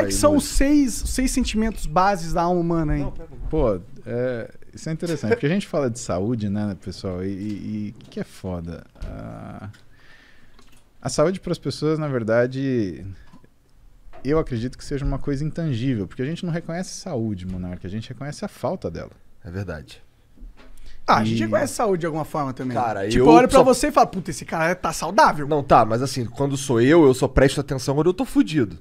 Quais que são os seis sentimentos bases da alma humana, hein? Pô, isso é interessante, porque a gente fala de saúde, né, pessoal, e o que é foda? A saúde para as pessoas, na verdade, eu acredito que seja uma coisa intangível, porque a gente não reconhece saúde, Monarca, a gente reconhece a falta dela. É verdade. A gente reconhece saúde de alguma forma também. Cara, tipo, eu olho pra você e falo, puta, esse cara tá saudável. Não, tá, mas assim, quando sou eu só presto atenção quando eu tô fudido.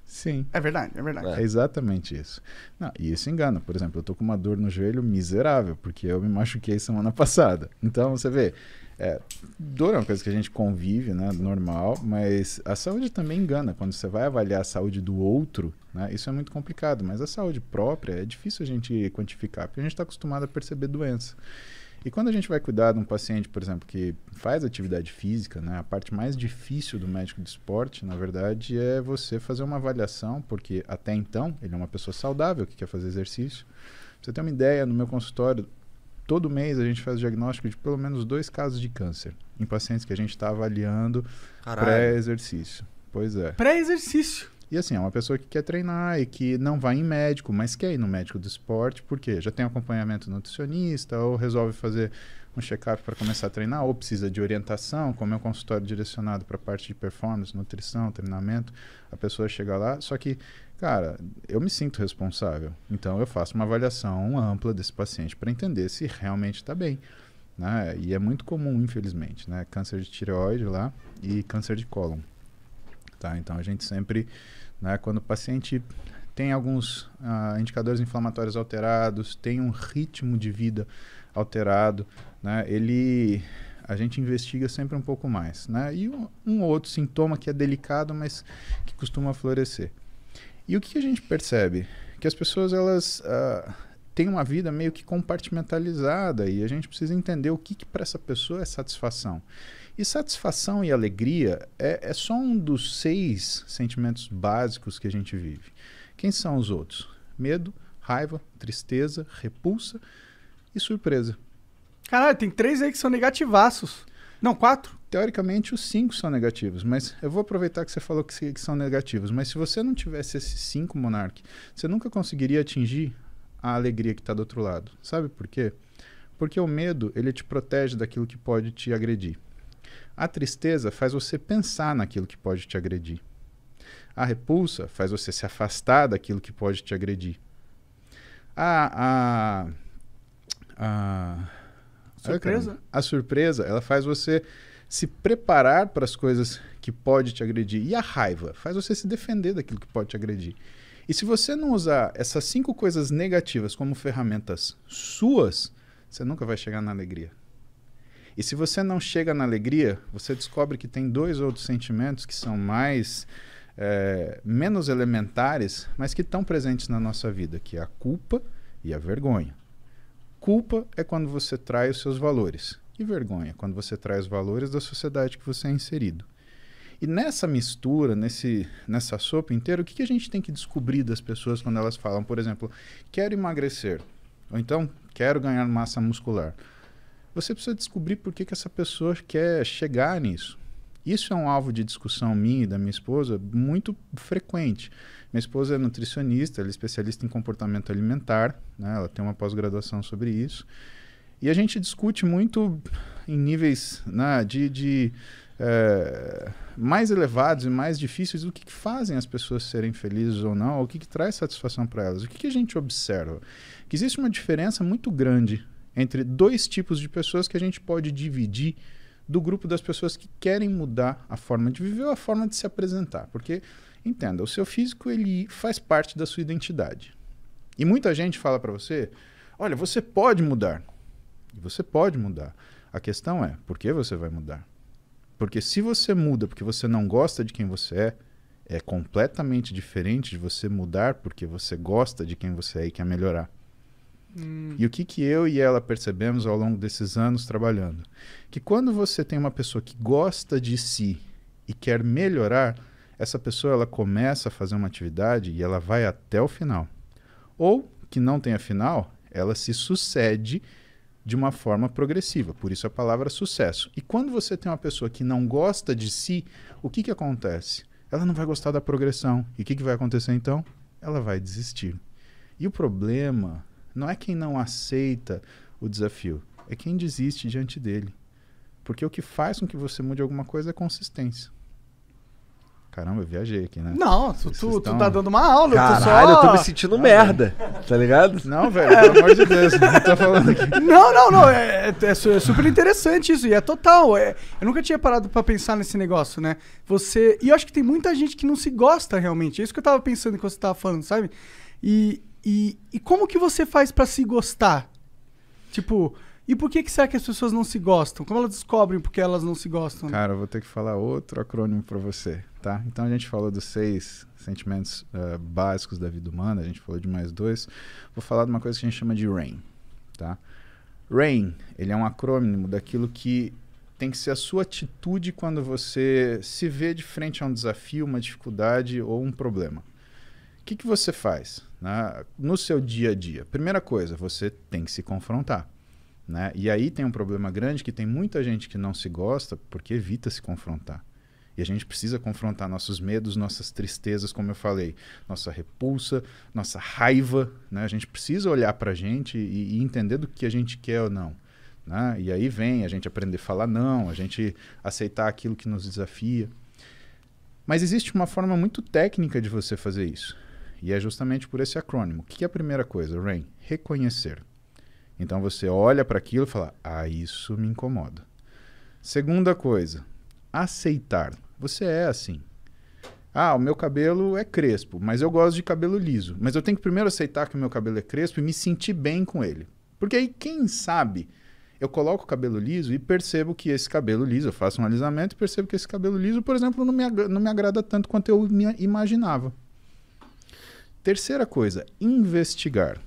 Sim. É verdade, é verdade. É exatamente isso. Não, e isso engana. Por exemplo, eu tô com uma dor no joelho miserável, porque eu me machuquei semana passada. Então, você vê, dor é uma coisa que a gente convive, né, normal, mas a saúde também engana. Quando você vai avaliar a saúde do outro, né, isso é muito complicado, mas a saúde própria é difícil a gente quantificar, porque a gente está acostumado a perceber doença. E quando a gente vai cuidar de um paciente, por exemplo, que faz atividade física, né, a parte mais difícil do médico de esporte, na verdade, é você fazer uma avaliação, porque até então ele é uma pessoa saudável que quer fazer exercício. Pra você ter uma ideia, no meu consultório, todo mês a gente faz diagnóstico de pelo menos 2 casos de câncer em pacientes que a gente está avaliando pré-exercício. Pois é. Pré-exercício. E assim, é uma pessoa que quer treinar e que não vai em médico, mas quer ir no médico do esporte, porque já tem acompanhamento nutricionista, ou resolve fazer um check-up para começar a treinar, ou precisa de orientação, como é um consultório direcionado para a parte de performance, nutrição, treinamento, a pessoa chega lá, só que, cara, eu me sinto responsável, então eu faço uma avaliação ampla desse paciente para entender se realmente está bem, né? E é muito comum, infelizmente, né? Câncer de tireoide lá e câncer de cólon. Tá? Então a gente sempre, né, quando o paciente tem alguns indicadores inflamatórios alterados, tem um ritmo de vida alterado, né, a gente investiga sempre um pouco mais, né, e um outro sintoma que é delicado, mas que costuma florescer. E o que a gente percebe? Que as pessoas elas têm uma vida meio que compartimentalizada e a gente precisa entender o que para essa pessoa é satisfação. E satisfação e alegria é só um dos 6 sentimentos básicos que a gente vive. Quem são os outros? Medo, raiva, tristeza, repulsa e surpresa. Caralho, tem 3 aí que são negativaços. Não, 4? Teoricamente, os 5 são negativos, mas eu vou aproveitar que você falou que são negativos. Mas se você não tivesse esses 5, Monark, você nunca conseguiria atingir a alegria que está do outro lado. Sabe por quê? Porque o medo, ele te protege daquilo que pode te agredir. A tristeza faz você pensar naquilo que pode te agredir. A repulsa faz você se afastar daquilo que pode te agredir. Surpresa? A surpresa, ela faz você se preparar para as coisas que pode te agredir. E a raiva faz você se defender daquilo que pode te agredir. E se você não usar essas 5 coisas negativas como ferramentas suas, você nunca vai chegar na alegria. E se você não chega na alegria, você descobre que tem 2 outros sentimentos que são menos elementares, mas que estão presentes na nossa vida, que é a culpa e a vergonha. Culpa é quando você trai os seus valores. E vergonha, quando você trai os valores da sociedade que você é inserido. E nessa mistura, nessa sopa inteira, o que a gente tem que descobrir das pessoas quando elas falam, por exemplo, quero emagrecer, ou então quero ganhar massa muscular? Você precisa descobrir por que essa pessoa quer chegar nisso. Isso é um alvo de discussão minha e da minha esposa muito frequente. Minha esposa é nutricionista, ela é especialista em comportamento alimentar, né? Ela tem uma pós-graduação sobre isso. E a gente discute muito em níveis, né, mais elevados e mais difíceis o que fazem as pessoas serem felizes ou não, o que traz satisfação para elas. O que a gente observa? Que existe uma diferença muito grande entre 2 tipos de pessoas que a gente pode dividir do grupo das pessoas que querem mudar a forma de viver ou a forma de se apresentar. Porque, entenda, o seu físico ele faz parte da sua identidade. E muita gente fala para você, olha, você pode mudar. E você pode mudar. A questão é, por que você vai mudar? Porque se você muda porque você não gosta de quem você é completamente diferente de você mudar porque você gosta de quem você é e quer melhorar. E o que eu e ela percebemos ao longo desses anos trabalhando? Que quando você tem uma pessoa que gosta de si e quer melhorar, essa pessoa ela começa a fazer uma atividade e ela vai até o final. Ou, que não tenha final, ela se sucede de uma forma progressiva. Por isso a palavra sucesso. E quando você tem uma pessoa que não gosta de si, o que acontece? ela não vai gostar da progressão. E o que vai acontecer então? Ela vai desistir. E o problema não é quem não aceita o desafio, é quem desiste diante dele. Porque o que faz com que você mude alguma coisa é consistência. Caramba, eu viajei aqui, né? Não, tu tá dando uma aula. Caralho, eu tô me sentindo merda, tá ligado? Não, velho, pelo amor de Deus, não tô falando aqui. Não. É super interessante isso. E é total. Eu nunca tinha parado pra pensar nesse negócio, né? E eu acho que tem muita gente que não se gosta realmente. É isso que eu tava pensando enquanto você tava falando, sabe? E como que você faz pra se gostar? Tipo... E por que será que as pessoas não se gostam? Como elas descobrem porque elas não se gostam? Cara, eu vou ter que falar outro acrônimo para você, tá? Então a gente falou dos 6 sentimentos básicos da vida humana, a gente falou de mais 2. Vou falar de uma coisa que a gente chama de RAIN, tá? RAIN, ele é um acrônimo daquilo que tem que ser a sua atitude quando você se vê de frente a um desafio, uma dificuldade ou um problema. O que você faz, né, no seu dia a dia? Primeira coisa, você tem que se confrontar. Né? E aí tem um problema grande que tem muita gente que não se gosta porque evita se confrontar. E a gente precisa confrontar nossos medos, nossas tristezas, como eu falei, nossa repulsa, nossa raiva. Né? A gente precisa olhar pra gente e entender do que a gente quer ou não. Né? E aí vem a gente aprender a falar não, a gente aceitar aquilo que nos desafia. Mas existe uma forma muito técnica de você fazer isso. E é justamente por esse acrônimo. O que é a primeira coisa, RAIN? Reconhecer. Então você olha para aquilo e fala, isso me incomoda. Segunda coisa, aceitar. Você é assim. O meu cabelo é crespo, mas eu gosto de cabelo liso. Mas eu tenho que primeiro aceitar que o meu cabelo é crespo e me sentir bem com ele. Porque aí, quem sabe, eu coloco o cabelo liso e percebo que esse cabelo liso, eu faço um alisamento e percebo que esse cabelo liso, por exemplo, não me agrada tanto quanto eu imaginava. Terceira coisa, investigar.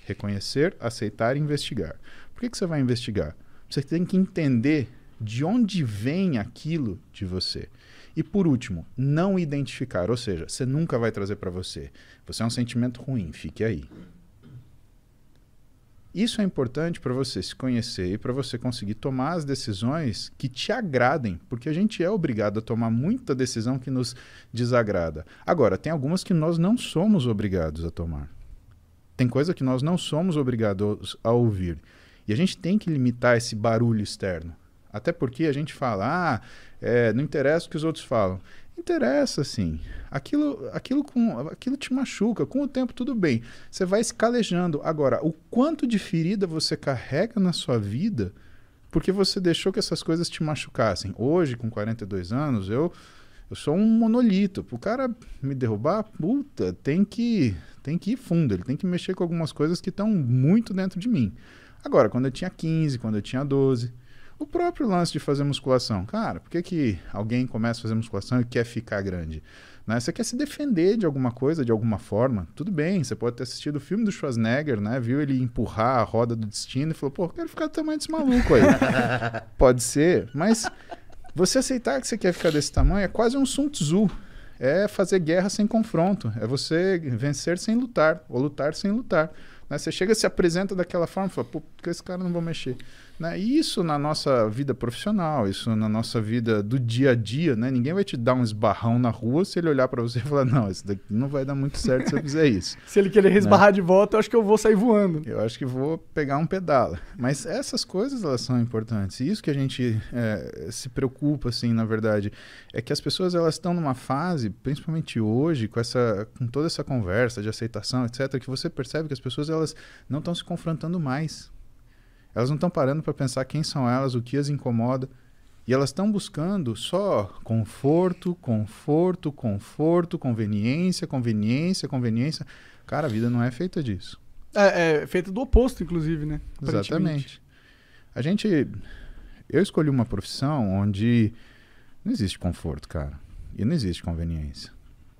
Reconhecer, aceitar e investigar. Por que você vai investigar? Você tem que entender de onde vem aquilo de você. E por último, não identificar. Ou seja, você nunca vai trazer para você. Você é um sentimento ruim, fique aí. Isso é importante para você se conhecer e para você conseguir tomar as decisões que te agradem, porque a gente é obrigado a tomar muita decisão que nos desagrada. Agora, tem algumas que nós não somos obrigados a tomar. Tem coisa que nós não somos obrigados a ouvir. E a gente tem que limitar esse barulho externo. Até porque a gente fala, não interessa o que os outros falam. Interessa, sim. Aquilo te machuca. Com o tempo, tudo bem. Você vai se calejando. Agora, o quanto de ferida você carrega na sua vida porque você deixou que essas coisas te machucassem. Hoje, com 42 anos, eu sou um monolito. Para o cara me derrubar, tem que ir fundo. Ele tem que mexer com algumas coisas que estão muito dentro de mim. Agora, quando eu tinha 15, quando eu tinha 12, o próprio lance de fazer musculação. Cara, por que alguém começa a fazer musculação e quer ficar grande? Né? Você quer se defender de alguma coisa, de alguma forma. Tudo bem, você pode ter assistido o filme do Schwarzenegger, né? Viu ele empurrar a roda do destino e falou, eu quero ficar do tamanho desse maluco aí. Pode ser, mas você aceitar que você quer ficar desse tamanho é quase um Sun Tzu. É fazer guerra sem confronto. É você vencer sem lutar, ou lutar sem lutar. Né? Você chega, se apresenta daquela forma e fala, por que esse cara não vai mexer? Né? E isso na nossa vida profissional, isso na nossa vida do dia a dia, né? Ninguém vai te dar um esbarrão na rua se ele olhar para você e falar, não, isso daqui não vai dar muito certo se eu fizer isso. Se ele querer esbarrar de volta, eu acho que eu vou sair voando. Eu acho que vou pegar um pedala. Mas essas coisas, elas são importantes. E isso que a gente se preocupa, assim, na verdade, é que as pessoas, elas estão numa fase, principalmente hoje, com toda essa conversa de aceitação, etc., que você percebe que as pessoas, elas não estão se confrontando mais. Elas não estão parando para pensar quem são elas, o que as incomoda. E elas estão buscando só conforto, conveniência. Cara, a vida não é feita disso. É feita do oposto, inclusive, né? Exatamente. Eu escolhi uma profissão onde não existe conforto, cara. E não existe conveniência.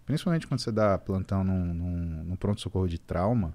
Principalmente quando você dá plantão num pronto-socorro de trauma,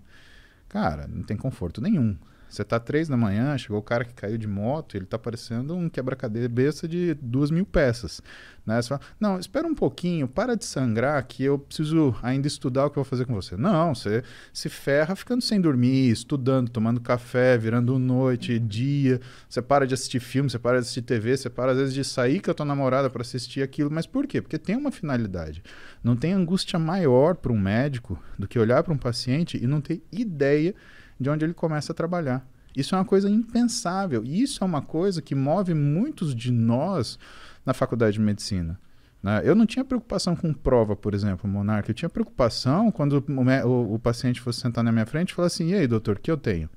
cara, não tem conforto nenhum. Você tá 3 da manhã, chegou o cara que caiu de moto, ele tá parecendo um quebra-cabeça de 2.000 peças. Né? Você fala, não, espera um pouquinho, para de sangrar que eu preciso ainda estudar o que eu vou fazer com você. Não, você se ferra ficando sem dormir, estudando, tomando café, virando noite, dia. Você para de assistir filme, você para de assistir TV, você para às vezes de sair com a tua namorada para assistir aquilo. Mas por quê? Porque tem uma finalidade. Não tem angústia maior para um médico do que olhar para um paciente e não ter ideia de onde ele começa a trabalhar. Isso é uma coisa impensável. E isso é uma coisa que move muitos de nós na faculdade de medicina. Né? Eu não tinha preocupação com prova, por exemplo, Monarca. Eu tinha preocupação quando o paciente fosse sentar na minha frente e falar assim, e aí, doutor, o que eu tenho?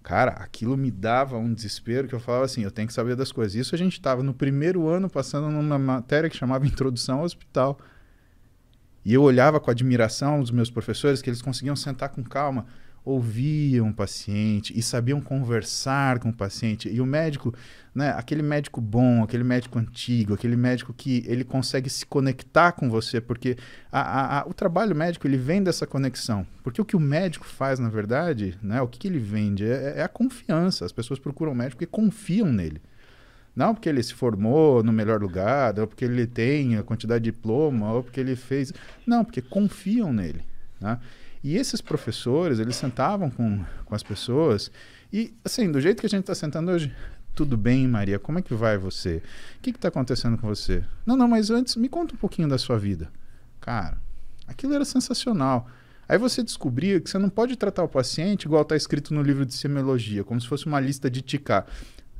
Cara, aquilo me dava um desespero que eu falava assim, eu tenho que saber das coisas. Isso a gente estava no primeiro ano passando numa matéria que chamava Introdução ao Hospital. E eu olhava com admiração dos meus professores que eles conseguiam sentar com calma, ouviam o paciente e sabiam conversar com o paciente. E o médico, né, aquele médico bom, aquele médico antigo, aquele médico que ele consegue se conectar com você, porque o trabalho médico ele vem dessa conexão. Porque o que o médico faz, na verdade, né, o que ele vende é a confiança. As pessoas procuram o médico porque confiam nele. Não porque ele se formou no melhor lugar, ou porque ele tem a quantidade de diploma, ou porque ele fez... Não, porque confiam nele, né? E esses professores, eles sentavam com as pessoas e, assim, do jeito que a gente está sentando hoje, tudo bem, Maria, como é que vai você? O que está acontecendo com você? Não, mas antes, me conta um pouquinho da sua vida. Cara, aquilo era sensacional. Aí você descobria que você não pode tratar o paciente igual está escrito no livro de semiologia, como se fosse uma lista de ticar.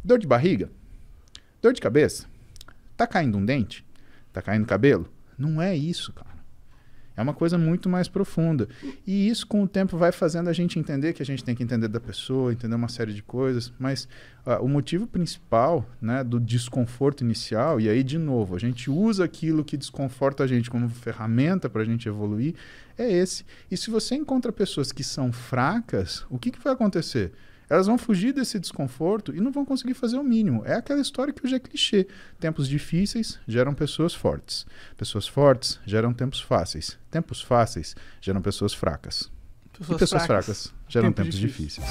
Dor de barriga? Dor de cabeça? Tá caindo um dente? Tá caindo cabelo? Não é isso, cara. É uma coisa muito mais profunda. E isso, com o tempo, vai fazendo a gente entender que a gente tem que entender da pessoa, entender uma série de coisas. Mas o motivo principal, né, do desconforto inicial, e aí, de novo, a gente usa aquilo que desconforta a gente como ferramenta para a gente evoluir, é esse. E se você encontra pessoas que são fracas, o que vai acontecer? Elas vão fugir desse desconforto e não vão conseguir fazer o mínimo. É aquela história que hoje é clichê. Tempos difíceis geram pessoas fortes. Pessoas fortes geram tempos fáceis. Tempos fáceis geram pessoas fracas. E pessoas fracas geram tempos difíceis.